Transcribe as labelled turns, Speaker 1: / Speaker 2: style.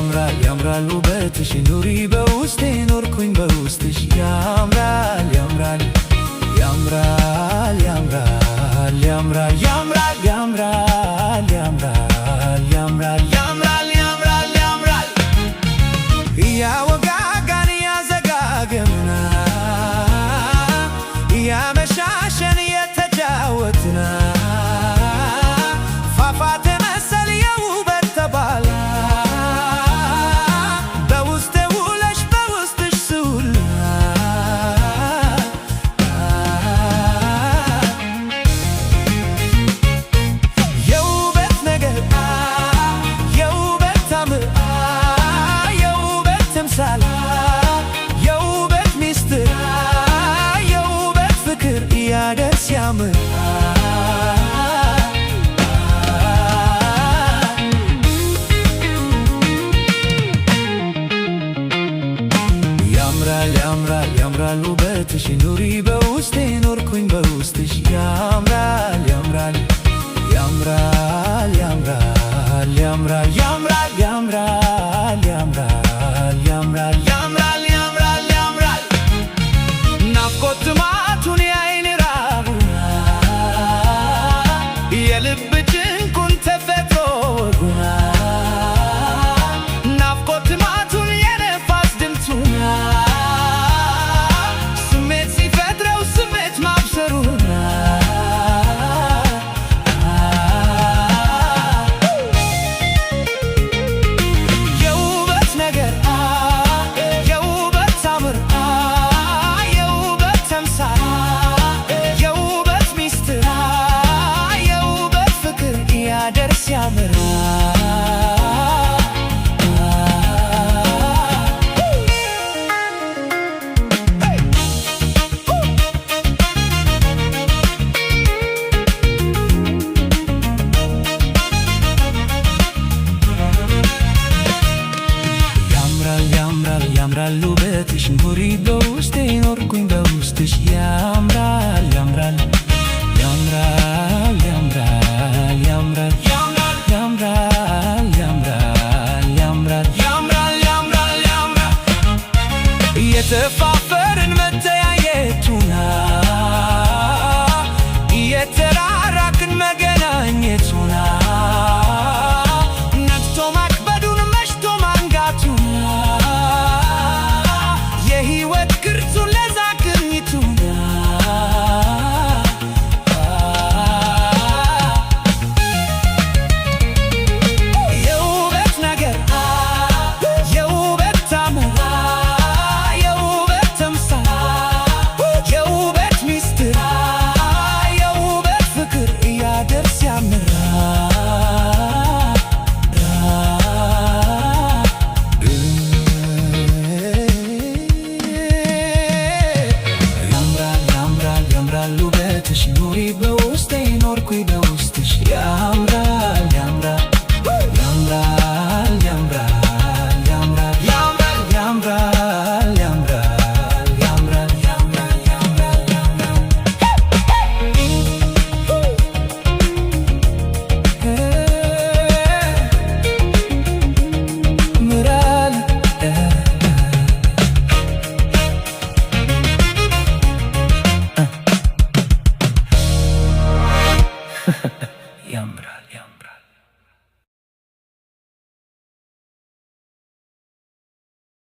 Speaker 1: ያምራል ያምራል ውበትሽ ኑሪ በውስጤ ኖርኩኝ በውስጥሽ ያምራል ያምራል ያምራል ያምራል ያምራል ያምራል ያምራል ያምራል ያምራል ያምራል ያምራል ያምራል ያወጋጋን ያዘጋገምና ያመሻሸን የተጫወትና ፏፏቴ መሰል የውበት ተባላ በውስጤ ውለሽ በውስጥሽ ስውል የውበት ነገር የውበት ታምር የውበት ተምሳሌ የውበት ሚስጥር የውበት ፍቅር ያደስ ያምር ያምራል ያምራል ውበትሽ ኑሪ በውስጤ ኖርኩኝ በውስጥሽ ያምራል ያምራል ያምራል ያምራል ያምራል ያምራል ያምራል ያምራል ያምራል ያምራል ያምራል ያምራል ናፍቆት ጥማቱን የዓይን ራቡን የልብ ጭንቁን ተፈጥሮ ወጉና ናፍቆት ጥማቱን የነፋስ ድምፁን ደርስ ያምራ ያምራል ውበትሽ ኑሪ በውስጤ ኖርኩኝ በውስጥሽ ያምራል ያምራል ያምራል ያምራል ያምራል ያምራል ያምራል ያምራል ያምራል ያምራል ያምራል